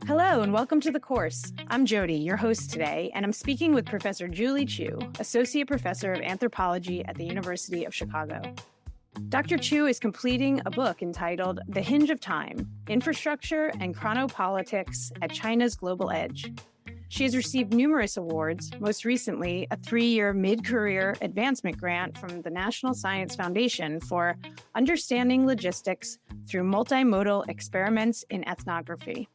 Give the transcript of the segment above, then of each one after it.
Hello and welcome to the course. I'm Jody, your host today, and I'm speaking with Professor Julie Chu, Associate Professor of Anthropology at the University of Chicago. Dr. Chu is completing a book entitled The Hinge of Time: Infrastructure and Chronopolitics at China's Global Edge. She has received numerous awards, most recently a 3-year mid-career advancement grant from the National Science Foundation for understanding logistics through multimodal experiments in ethnography.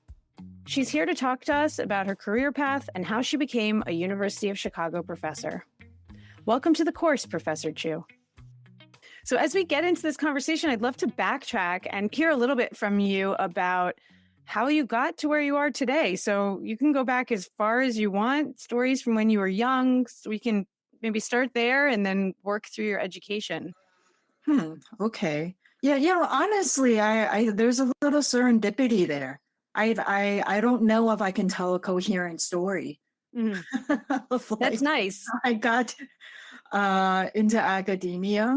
She's here to talk to us about her career path and how she became a University of Chicago professor. Welcome to the course, Professor Chu. So as we get into this conversation, I'd love to backtrack and hear a little bit from you about how you got to where you are today. So you can go back as far as you want, stories from when you were young, so we can maybe start there and then work through your education. Okay. Yeah. Honestly, I there's a little serendipity there. I don't know if I can tell a coherent story. Mhm. of That's like nice. I got into academia.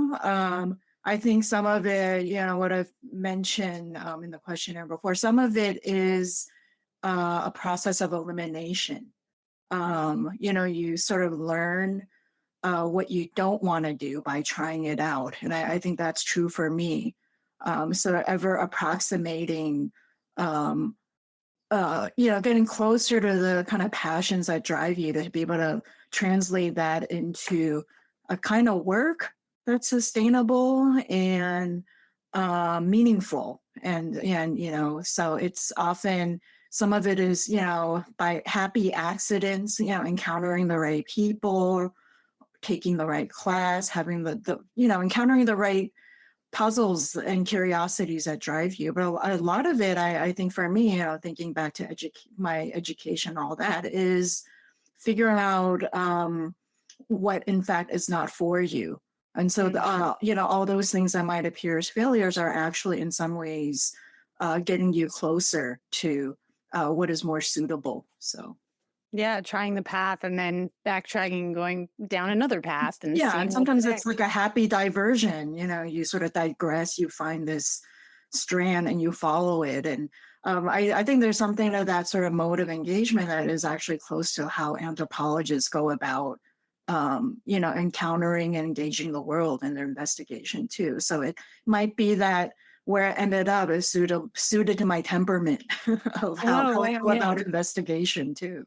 I think some of it, what I've mentioned in the questionnaire before, some of it is a process of elimination. You sort of learn what you don't want to do by trying it out. And I think that's true for me. So ever approximating, um, getting closer to the kind of passions that drive you, to be able to translate that into a kind of work that's sustainable and meaningful. And so it's often, some of it is, by happy accidents, encountering the right people, taking the right class, having encountering the right puzzles and curiosities that drive you. But a lot of it, I think for me, thinking back to my education, all that is figuring out what in fact is not for you. And so, all those things that might appear as failures are actually in some ways getting you closer to what is more suitable. So. Yeah, trying the path and then backtracking, going down another path and Yeah, seeing and what's sometimes there. it's like a happy diversion. You sort of digress, you find this strand and you follow it. And I think there's something of that sort of mode of engagement that is actually close to how anthropologists go about, encountering and engaging the world in their investigation too. So it might be that where I ended up is suited to my temperament of how I go about investigation too.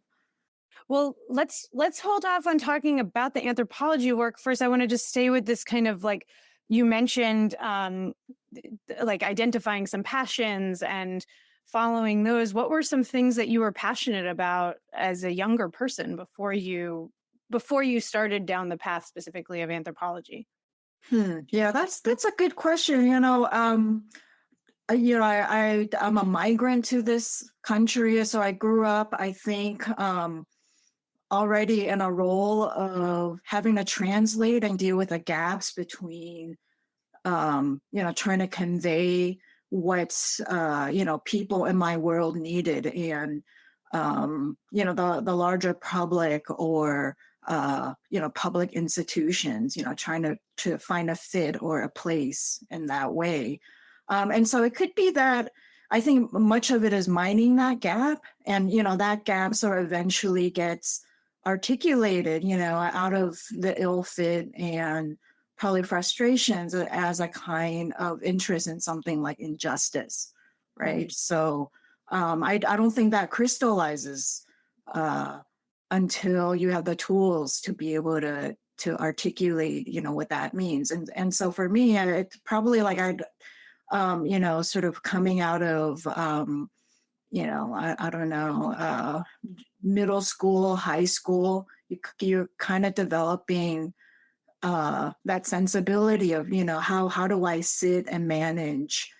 Well, let's hold off on talking about the anthropology work first. I want to just stay with this kind of like you mentioned, like identifying some passions and following those. What were some things that you were passionate about as a younger person before you started down the path specifically of anthropology? Yeah, that's a good question. I'm a migrant to this country, so I grew up, I think, already in a role of having to translate and deal with the gaps between, trying to convey what, people in my world needed and, the larger public or, public institutions, trying to find a fit or a place in that way. And so it could be that I think much of it is mining that gap, and that gap sort of eventually gets articulated, out of the ill fit and probably frustrations as a kind of interest in something like injustice, right? So I don't think that crystallizes until you have the tools to be able to articulate, what that means. And so for me, it's probably like I'd sort of coming out of, I don't know, middle school, high school, you're kind of developing that sensibility of, how do I sit and manage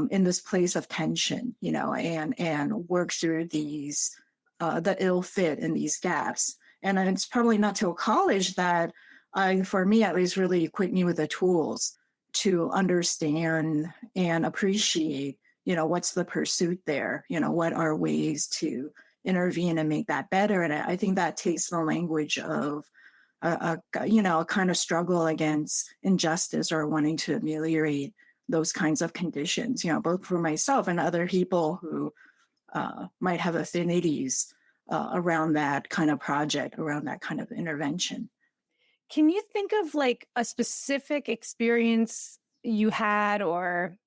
in this place of tension, and work through these, the ill fit in these gaps. And it's probably not till college that for me at least, really equipped me with the tools to understand and appreciate, what's the pursuit there, what are ways to intervene and make that better. And I think that takes the language of a kind of struggle against injustice or wanting to ameliorate those kinds of conditions, both for myself and other people who might have affinities around that kind of project, around that kind of intervention. Can you think of like a specific experience you had or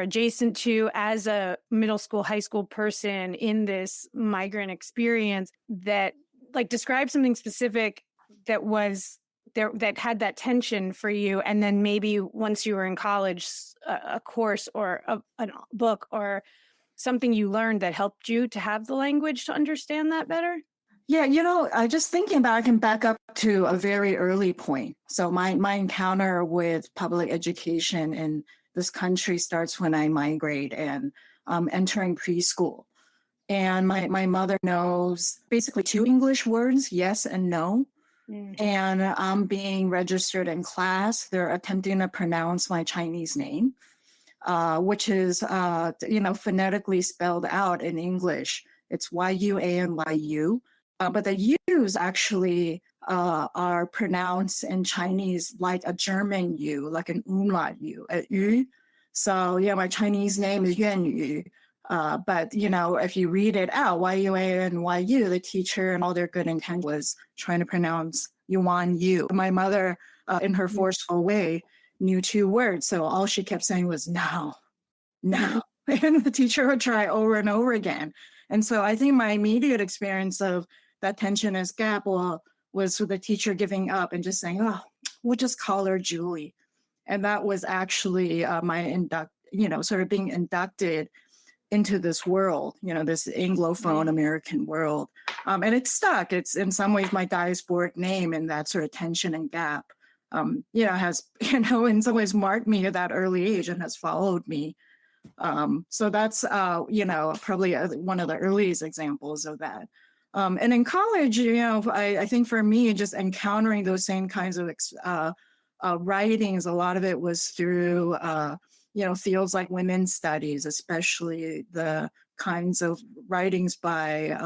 adjacent to as a middle school, high school person in this migrant experience that like describe something specific that was there that had that tension for you, and then maybe once you were in college, a course or a book or something you learned that helped you to have the language to understand that better? Yeah, I just thinking back and back up to a very early point. So my encounter with public education in this country starts when I migrate and entering preschool. And my mother knows basically two English words, yes and no. Mm. And I'm being registered in class. They're attempting to pronounce my Chinese name, which is, phonetically spelled out in English. It's YUANYU. But the U's actually are pronounced in Chinese like a German U, like an umlaut U, a Yu. So, yeah, my Chinese name is Yuan Yu. But, if you read it out, YUANYU, the teacher and all their good intent was trying to pronounce Yuan Yu. My mother, in her forceful way, knew two words. So all she kept saying was, no, no. And the teacher would try over and over again. And so I think my immediate experience of that tension as gap was with the teacher giving up and just saying, oh, we'll just call her Julie. And that was actually my sort of being inducted into this world, this Anglophone American world. And it's stuck. It's in some ways my diasporic name, and that sort of tension and gap, has, in some ways marked me at that early age and has followed me. So that's, probably one of the earliest examples of that. And in college, I think for me, just encountering those same kinds of writings, a lot of it was through, fields like women's studies, especially the kinds of writings by,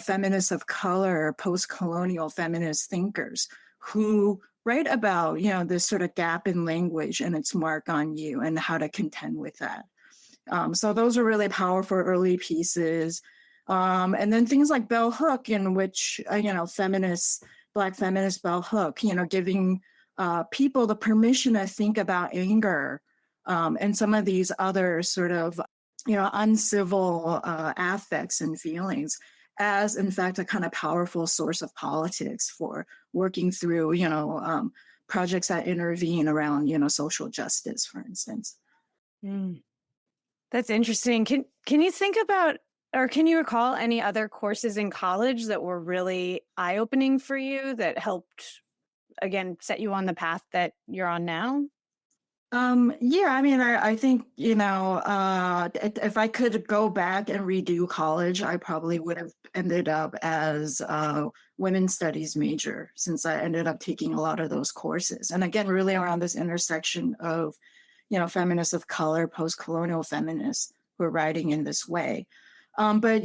feminists of color, post-colonial feminist thinkers who write about, this sort of gap in language and its mark on you and how to contend with that. So those are really powerful early pieces. And then things like Bell Hook, in which, Black feminist Bell Hook, giving people the permission to think about anger and some of these other sort of, uncivil affects and feelings as, in fact, a kind of powerful source of politics for working through, projects that intervene around, social justice, for instance. Mm. That's interesting. Can you think about or can you recall any other courses in college that were really eye-opening for you that helped again set you on the path that you're on now? Yeah, I mean, I think, if I could go back and redo college, I probably would have ended up as a women's studies major, since I ended up taking a lot of those courses. And again, really around this intersection of, feminists of color, post-colonial feminists who are writing in this way. But,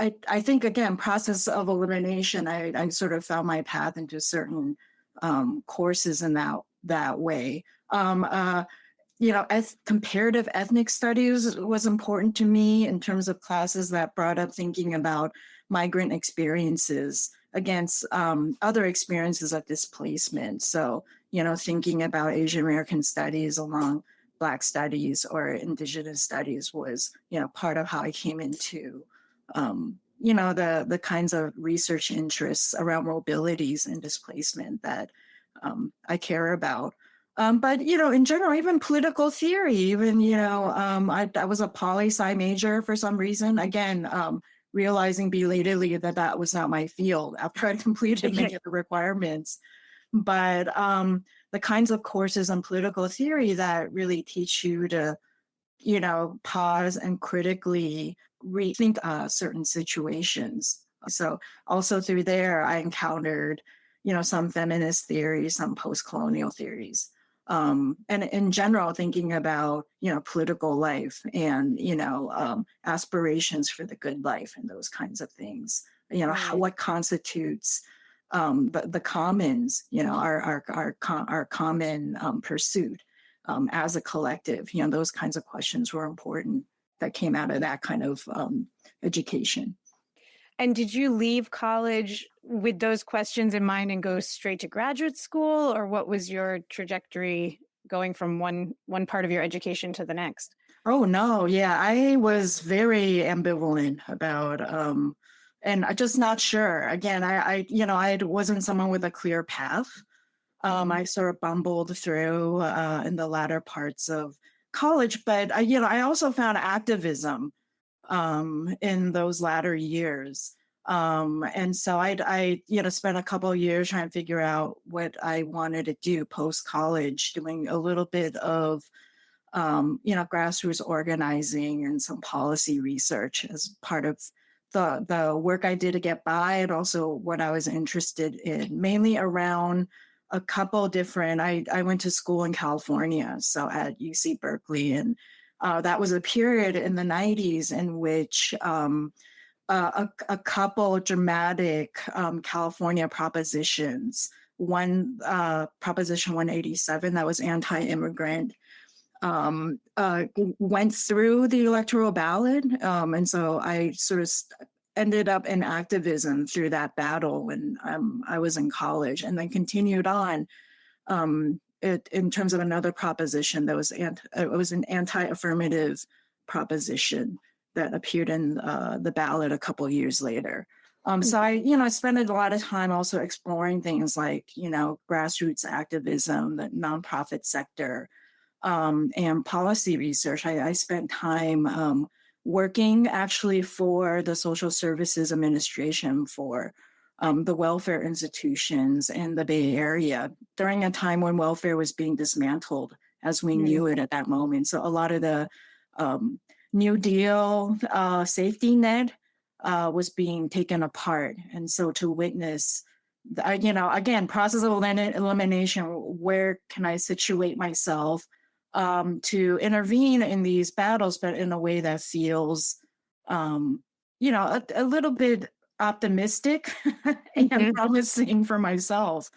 I think, again, process of elimination, I sort of found my path into certain courses in that way. As comparative ethnic studies was important to me in terms of classes that brought up thinking about migrant experiences against other experiences of displacement. So, thinking about Asian American studies along Black studies or Indigenous studies was, part of how I came into, the kinds of research interests around mobilities and displacement that I care about. But, in general, even political theory, even, I was a poli-sci major for some reason. Again, realizing belatedly that was not my field after I completed many of the requirements. But the kinds of courses on political theory that really teach you to, pause and critically rethink certain situations. So also through there, I encountered, some feminist theories, some post-colonial theories. And in general, thinking about, political life and, aspirations for the good life and those kinds of things, what constitutes the commons, our common pursuit as a collective, those kinds of questions were important. that came out of that kind of education. And did you leave college with those questions in mind and go straight to graduate school, or what was your trajectory going from one part of your education to the next? Oh no, yeah, I was very ambivalent about and I just not sure. Again, I wasn't someone with a clear path. Mhm. I sort of bumbled through in the latter parts of college, but I also found activism in those latter years. And so I spent a couple of years trying to figure out what I wanted to do post college, doing a little bit of grassroots organizing and some policy research as part of the work I did to get by, and also what I was interested in, mainly around a couple different. I went to school in California, so at UC Berkeley, and that was a period in the '90s in which a couple dramatic California propositions. One Proposition 187 that was anti-immigrant went through the electoral ballot. And so I sort of ended up in activism through that battle when I was in college, and then continued on in terms of another proposition that was it was an anti-affirmative proposition that appeared in the ballot a couple of years later. So I spent a lot of time also exploring things like, grassroots activism, the nonprofit sector, and policy research. I spent time working actually for the Social Services Administration for the welfare institutions in the Bay Area during a time when welfare was being dismantled as we Mm. knew it at that moment. So a lot of the New Deal safety net was being taken apart. And so to witness, again, process of elimination, where can I situate myself to intervene in these battles, but in a way that feels, a little bit optimistic and Mhm. promising for myself.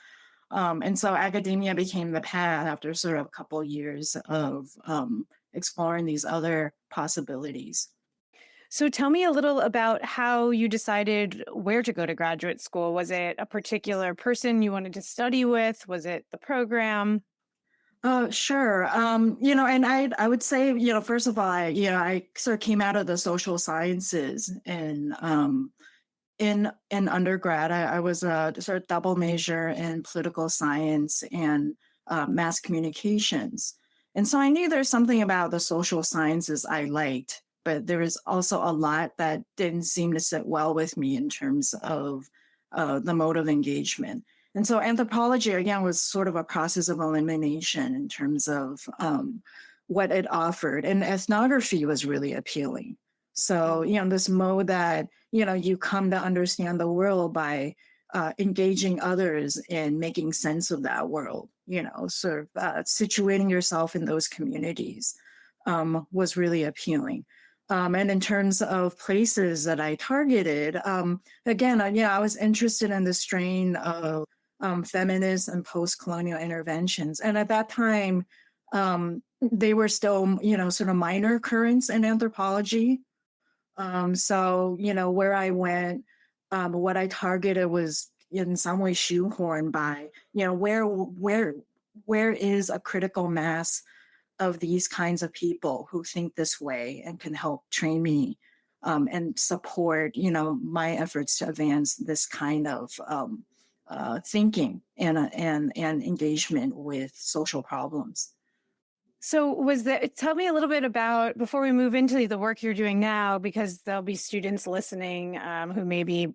And so academia became the path after sort of a couple years of exploring these other possibilities. So tell me a little about how you decided where to go to graduate school. Was it a particular person you wanted to study with? Was it the program? Sure. And I would say, first of all, I sort of came out of the social sciences and in undergrad. I was a sort of double major in political science and mass communications. And so I knew there's something about the social sciences I liked, but there was also a lot that didn't seem to sit well with me in terms of the mode of engagement. And so anthropology, again, was sort of a process of elimination in terms of what it offered. And ethnography was really appealing. So, this mode that you come to understand the world by engaging others in making sense of that world, sort of situating yourself in those communities was really appealing. And in terms of places that I targeted, again, I was interested in the strain of feminist and post-colonial interventions. And at that time, they were still, sort of minor currents in anthropology. So, where I went, what I targeted was in some way shoehorned by, where is a critical mass of these kinds of people who think this way and can help train me and support, my efforts to advance this kind of thinking and engagement with social problems. So was that tell me a little bit about before we move into the work you're doing now, because there'll be students listening who may be,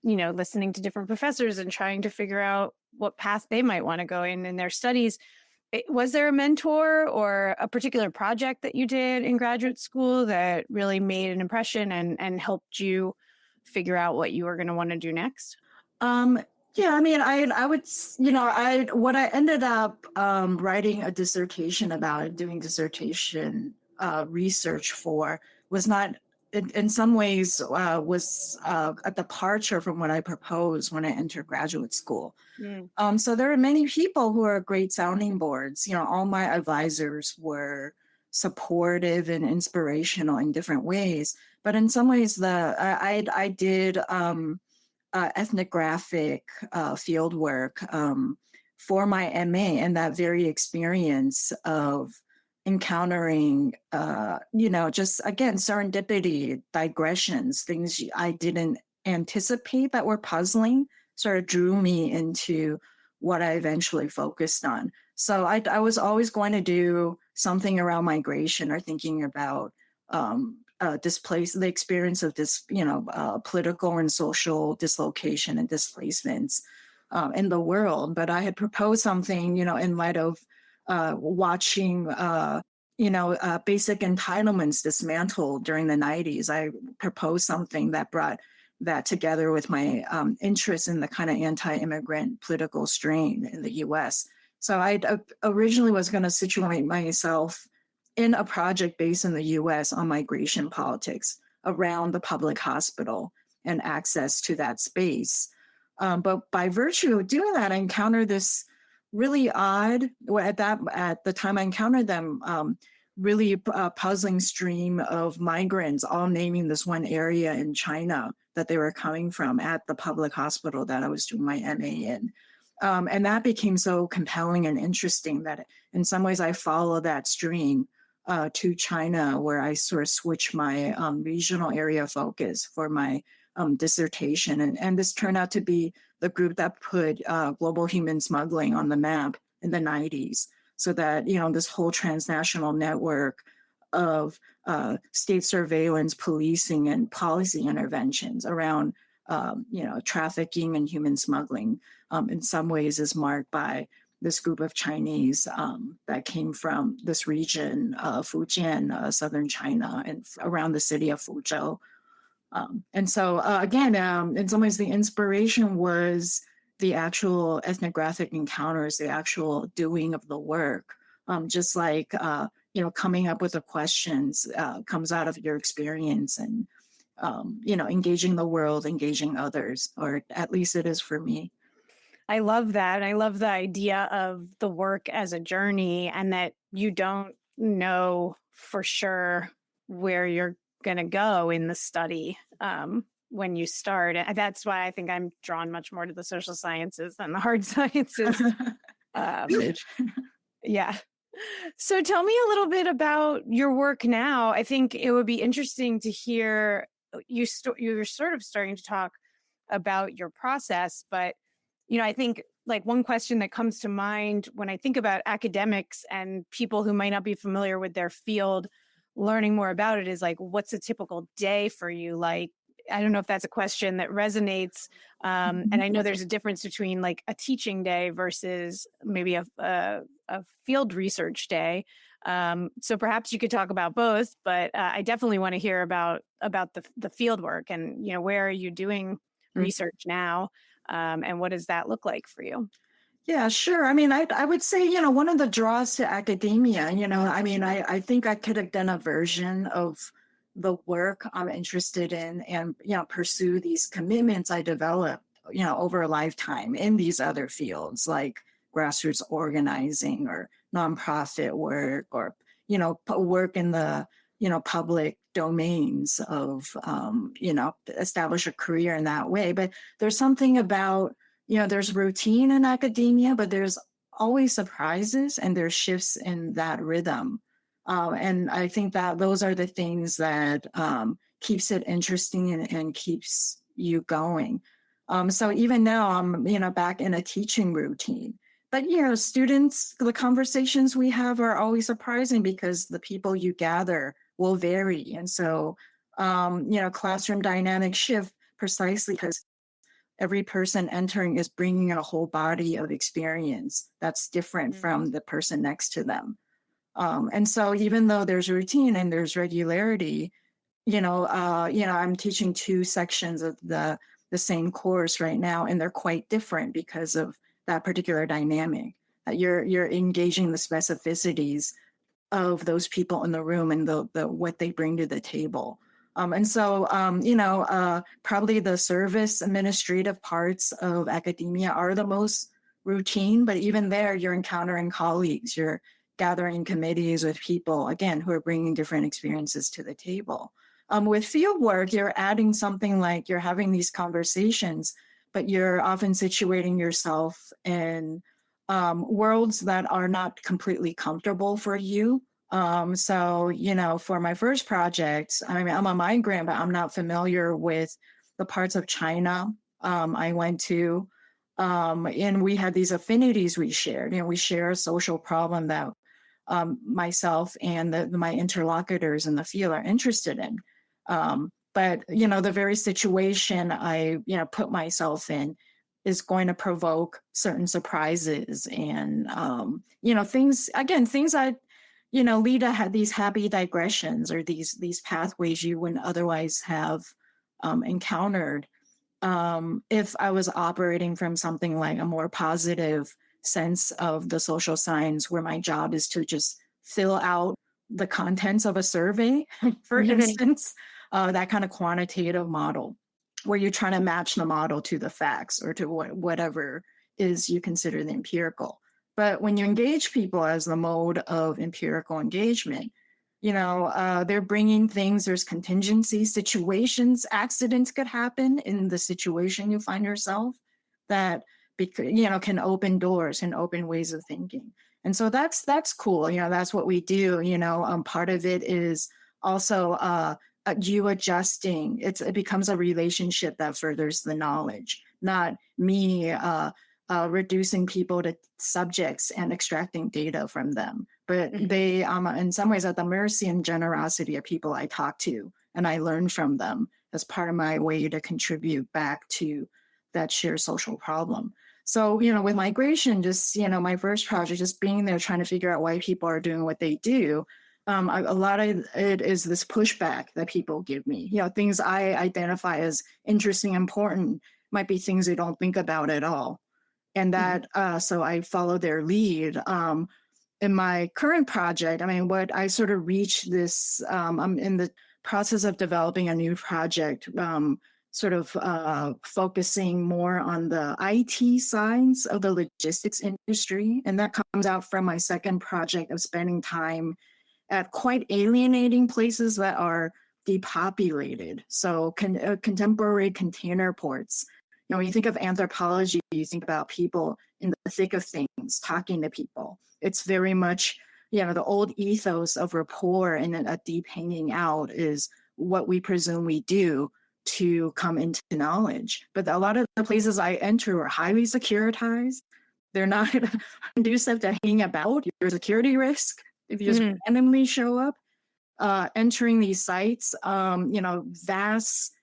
listening to different professors and trying to figure out what path they might want to go in their studies. Was there a mentor or a particular project that you did in graduate school that really made an impression and helped you figure out what you were going to want to do next? Um, yeah, I mean, I would, what I ended up writing a dissertation about and doing dissertation research for was not, in some ways, was a departure from what I proposed when I entered graduate school. Mm. So there are many people who are great sounding boards. All my advisors were supportive and inspirational in different ways. But in some ways, I did ethnographic field work for my MA, and that very experience of encountering, just again, serendipity, digressions, things I didn't anticipate that were puzzling, sort of drew me into what I eventually focused on. So I was always going to do something around migration or thinking about the experience of this, political and social dislocation and displacements in the world. But I had proposed something, in light of watching, basic entitlements dismantled during the 90s. I proposed something that brought that together with my interest in the kind of anti-immigrant political strain in the US. So I originally was going to situate myself in a project based in the US on migration politics around the public hospital and access to that space. But by virtue of doing that, I encountered this really odd, at the time I encountered them, really puzzling stream of migrants all naming this one area in China that they were coming from at the public hospital that I was doing my MA in. And that became so compelling and interesting that in some ways I follow that stream to China, where I sort of switch my regional area focus for my dissertation. And this turned out to be the group that put global human smuggling on the map in the 90s. So that, this whole transnational network of state surveillance, policing, and policy interventions around, trafficking and human smuggling in some ways is marked by this group of Chinese that came from this region, Fujian, southern China, and around the city of Fuzhou. And so, again, in some ways, the inspiration was the actual ethnographic encounters, the actual doing of the work, just like, coming up with the questions comes out of your experience and, engaging the world, engaging others, or at least it is for me. I love that. I love the idea of the work as a journey and that you don't know for sure where you're going to go in the study when you start. And that's why I think I'm drawn much more to the social sciences than the hard sciences. Yeah. So tell me a little bit about your work now. I think it would be interesting to hear you're sort of starting to talk about your process, but I think like one question that comes to mind when I think about academics and people who might not be familiar with their field, learning more about it is like, what's a typical day for you? Like, I don't know if that's a question that resonates. And I know there's a difference between like a teaching day versus maybe a field research day. So perhaps you could talk about both, but I definitely want to hear about the field work and, where are you doing research now? And what does that look like for you? Yeah, sure. I mean, I would say, one of the draws to academia, I think I could have done a version of the work I'm interested in and, pursue these commitments I developed, over a lifetime in these other fields like grassroots organizing or nonprofit work or, work in the, public domains of, establish a career in that way. But there's something about, there's routine in academia, but there's always surprises and there's shifts in that rhythm. And I think that those are the things that keeps it interesting and keeps you going. So even now I'm, back in a teaching routine. But, students, the conversations we have are always surprising because the people you gather will vary. And so, classroom dynamics shift precisely because every person entering is bringing a whole body of experience that's different from the person next to them. And so even though there's routine and there's regularity, I'm teaching 2 sections of the same course right now, and they're quite different because of that particular dynamic. You're engaging the specificities of those people in the room and the what they bring to the table. And so, probably the service administrative parts of academia are the most routine, but even there, you're encountering colleagues, you're gathering committees with people, again, who are bringing different experiences to the table. With field work, you're adding something like you're having these conversations, but you're often situating yourself in worlds that are not completely comfortable for you. So, for my first project, I mean, I'm a migrant, but I'm not familiar with the parts of China I went to. And we had these affinities we shared. We share a social problem that myself and my interlocutors in the field are interested in. But the very situation I put myself in is going to provoke certain surprises and things that lead to these happy digressions or these pathways you wouldn't otherwise have encountered if I was operating from something like a more positive sense of the social science, where my job is to just fill out the contents of a survey, for instance, that kind of quantitative model, where you're trying to match the model to the facts or to whatever is you consider the empirical. But when you engage people as the mode of empirical engagement, they're bringing things, there's contingency situations, accidents could happen in the situation you find yourself that, can open doors and open ways of thinking. And so that's cool. That's what we do. Part of it is also you adjusting. It becomes a relationship that furthers the knowledge, not me reducing people to subjects and extracting data from them. But they, in some ways, at the mercy and generosity of people I talk to, and I learn from them as part of my way to contribute back to that shared social problem. So, with migration, just, my first project, just being there, trying to figure out why people are doing what they do. A lot of it is this pushback that people give me. Things I identify as interesting, important, might be things they don't think about at all. And that, so I follow their lead. In my current project, what I sort of reached this, I'm in the process of developing a new project, sort of focusing more on the IT sides of the logistics industry. And that comes out from my second project of spending time at quite alienating places that are depopulated. So contemporary container ports. When you think of anthropology, you think about people in the thick of things, talking to people. It's very much, the old ethos of rapport and a deep hanging out is what we presume we do to come into knowledge. But a lot of the places I enter are highly securitized. They're not conducive to hanging about. You're a security risk if you just randomly show up. Entering these sites, vast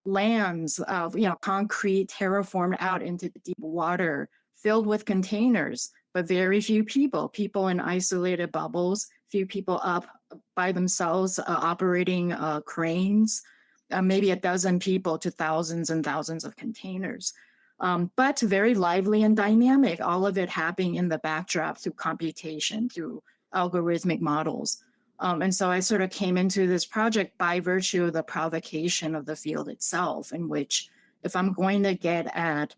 lands of concrete terraformed out into the deep water, filled with containers, but very few people in isolated bubbles, few people up by themselves operating cranes, maybe a dozen people to thousands and thousands of containers. But very lively and dynamic, all of it happening in the backdrop through computation, through algorithmic models. And so I sort of came into this project by virtue of the provocation of the field itself, in which if I'm going to get at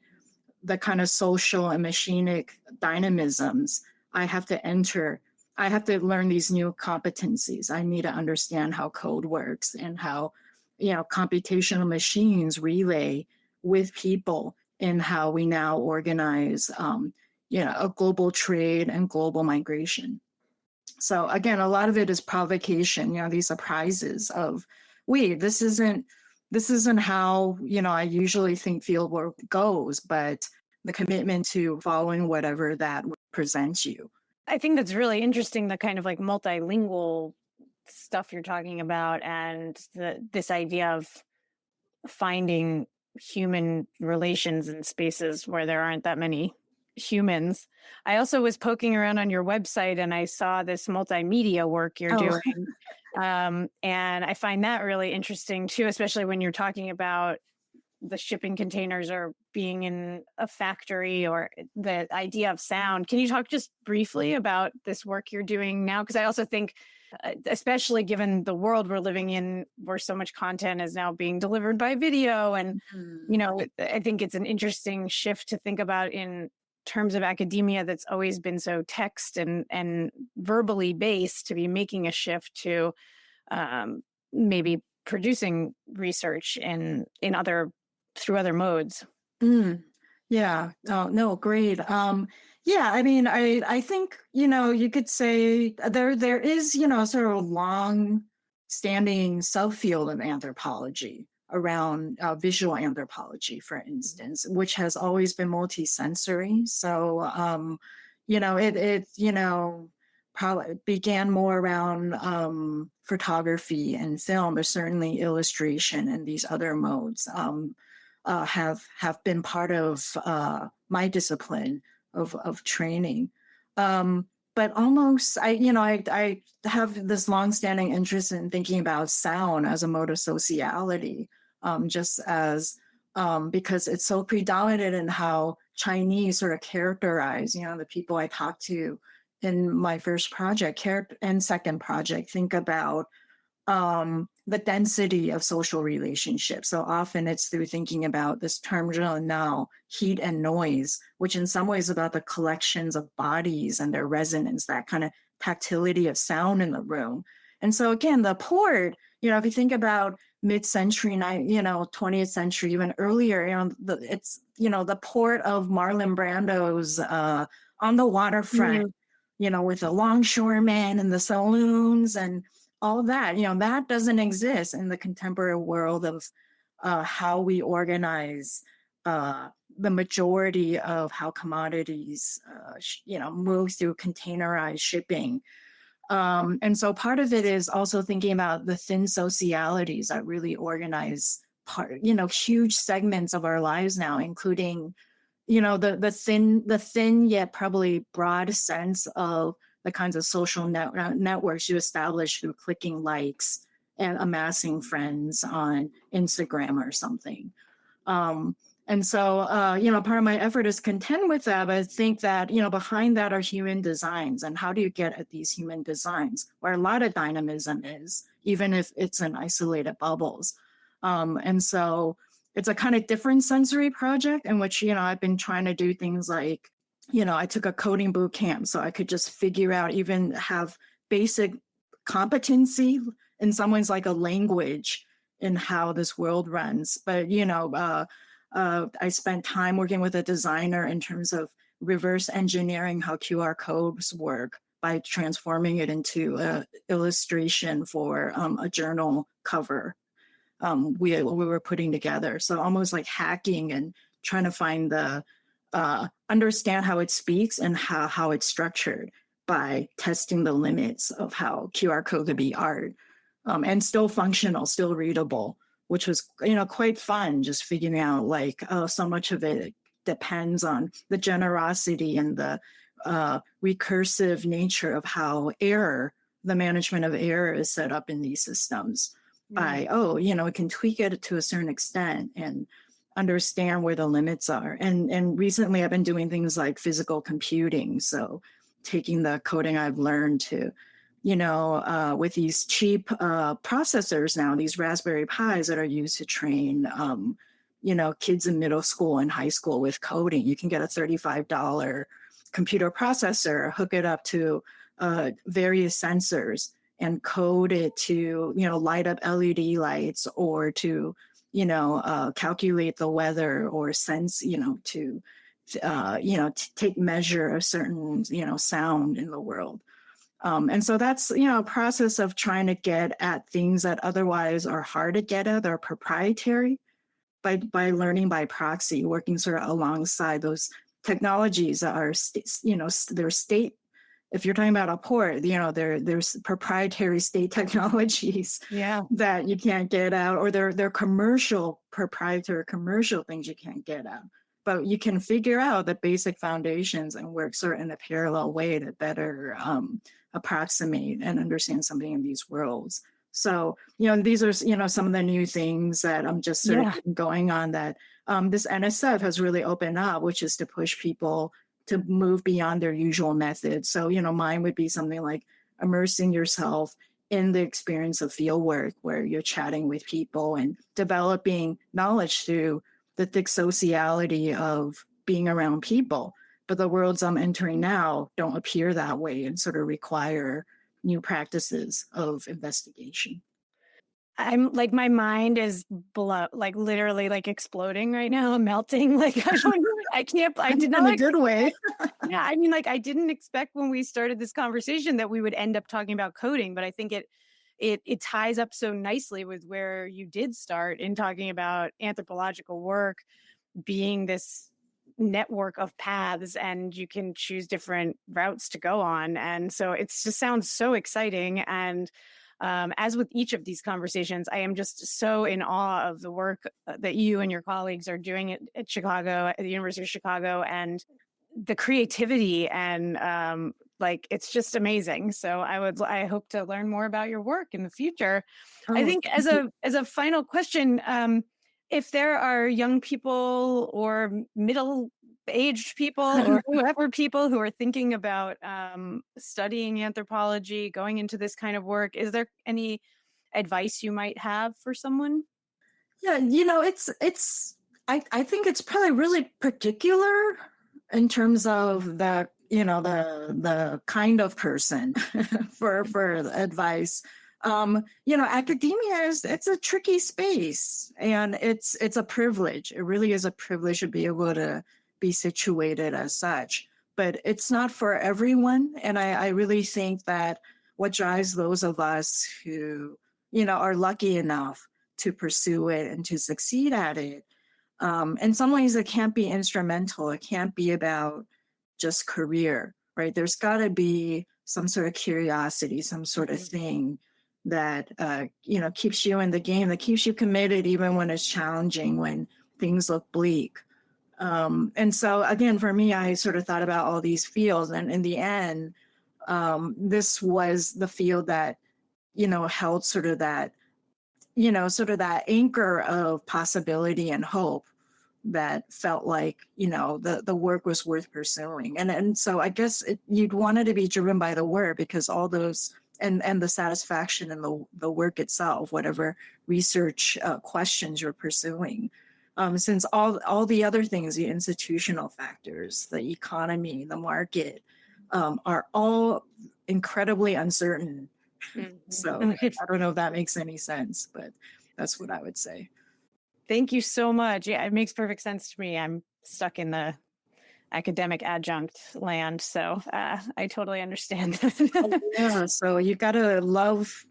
the kind of social and machinic dynamisms, I have to learn these new competencies. I need to understand how code works and how, computational machines relay with people in how we now organize, a global trade and global migration. So again, a lot of it is provocation, these surprises of, wait, this isn't how, I usually think field work goes, but the commitment to following whatever that presents you. I think that's really interesting, the kind of like multilingual stuff you're talking about, and this idea of finding human relations in spaces where there aren't that many humans. I also was poking around on your website and I saw this multimedia work you're doing. And I find that really interesting too, especially when you're talking about the shipping containers or being in a factory, or the idea of sound. Can you talk just briefly about this work you're doing now? Because I also think, especially given the world we're living in, where so much content is now being delivered by video. And, I think it's an interesting shift to think about in terms of academia that's always been so text and verbally based to be making a shift to maybe producing research in other through other modes. Yeah. Oh, no, great. Yeah, I mean, I think, you could say there is, sort of a long standing subfield of anthropology around visual anthropology, for instance, which has always been multisensory. So, it probably began more around photography and film, but certainly illustration and these other modes. Have been part of my discipline of training. But almost, I have this longstanding interest in thinking about sound as a mode of sociality, just as because it's so predominant in how Chinese sort of characterize, the people I talked to in my first project, and second project, think about the density of social relationships. So often it's through thinking about this term now, heat and noise, which in some ways is about the collections of bodies and their resonance, that kind of tactility of sound in the room. And so again, the port, if you think about mid-century, 20th century, even earlier, it's, the port of Marlon Brando's on the waterfront, with the longshoremen and the saloons and all that, that doesn't exist in the contemporary world of how we organize the majority of how commodities, move through containerized shipping. And so part of it is also thinking about the thin socialities that really organize huge segments of our lives now, including, the thin yet probably broad sense of the kinds of social networks you establish through clicking likes and amassing friends on Instagram or something. And so, part of my effort is contend with that, but I think that, behind that are human designs. And how do you get at these human designs where a lot of dynamism is, even if it's in isolated bubbles? And so it's a kind of different sensory project in which, I've been trying to do things like, I took a coding boot camp so I could just figure out, even have basic competency in some ways like a language in how this world runs. But, I spent time working with a designer in terms of reverse engineering how QR codes work by transforming it into an illustration for a journal cover we were putting together. So almost like hacking and trying to find the understand how it speaks and how it's structured by testing the limits of how QR code could be art and still functional, still readable, which was, quite fun, just figuring out like, so much of it depends on the generosity and the recursive nature of how the management of error is set up in these systems. By, we can tweak it to a certain extent and understand where the limits are. And recently I've been doing things like physical computing. So taking the coding I've learned to, with these cheap processors now, these Raspberry Pis that are used to train, kids in middle school and high school with coding. You can get a $35 computer processor, hook it up to various sensors and code it to, light up LED lights or to, calculate the weather or sense, to take measure of certain, sound in the world. And so that's, a process of trying to get at things that otherwise are hard to get at, or proprietary by learning by proxy, working sort of alongside those technologies that are, they're state. If you're talking about a port, there's proprietary state technologies that you can't get out, or they're proprietary commercial things you can't get out. But you can figure out the basic foundations and work sort of in a parallel way to better approximate and understand something in these worlds. So, these are, some of the new things that I'm just sort of going on that this NSF has really opened up, which is to push people to move beyond their usual methods. So, mine would be something like immersing yourself in the experience of field work, where you're chatting with people and developing knowledge through the thick sociality of being around people. but the worlds I'm entering now don't appear that way and sort of require new practices of investigation. I'm like, my mind is like literally like exploding right now, melting. Like, I can't, I did In a not, good way. yeah, I mean, like, I didn't expect when we started this conversation that we would end up talking about coding, but I think it ties up so nicely with where you did start in talking about anthropological work being this network of paths, and you can choose different routes to go on. And so it's just sounds so exciting. And as with each of these conversations, I am just so in awe of the work that you and your colleagues are doing at Chicago, at the University of Chicago, and the creativity and like, it's just amazing. So I hope to learn more about your work in the future. I Oh, think as a final question, if there are young people or middle aged people or whoever people who are thinking about studying anthropology, going into this kind of work, is there any advice you might have for someone? yeah, I think it's probably really particular in terms of the kind of person for advice. Academia it's a tricky space, and it's a privilege. It really is a privilege to be able to be situated as such, but it's not for everyone. And I really think that what drives those of us who are lucky enough to pursue it and to succeed at it. In some ways, it can't be instrumental. It can't be about just career, right? There's got to be some sort of curiosity, some sort of thing that keeps you in the game, that keeps you committed even when it's challenging, when things look bleak. And so again, for me, I sort of thought about all these fields, and in the end, this was the field that held sort of that anchor of possibility and hope that felt like the work was worth pursuing. And so I guess you'd want it to be driven by the work, because all those and the satisfaction in the work itself, whatever research questions you're pursuing. Since all the other things, the institutional factors, the economy, the market, are all incredibly uncertain. So Mhm. I don't know if that makes any sense, but that's what I would say. Thank you so much. Yeah, it makes perfect sense to me. I'm stuck in the academic adjunct land, so I totally understand. Oh, yeah. So you gotta love,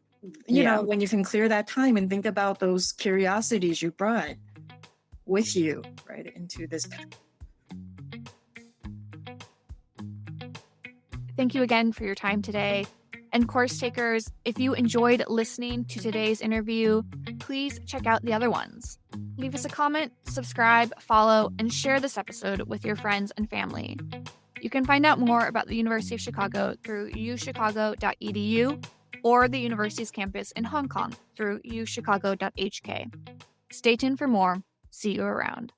Yeah. when you can clear that time and think about those curiosities you brought with you, right, into this. Thank you again for your time today. And course takers, if you enjoyed listening to today's interview, please check out the other ones. Leave us a comment, subscribe, follow, and share this episode with your friends and family. You can find out more about the University of Chicago through uchicago.edu or the university's campus in Hong Kong through uchicago.hk. Stay tuned for more. See you around.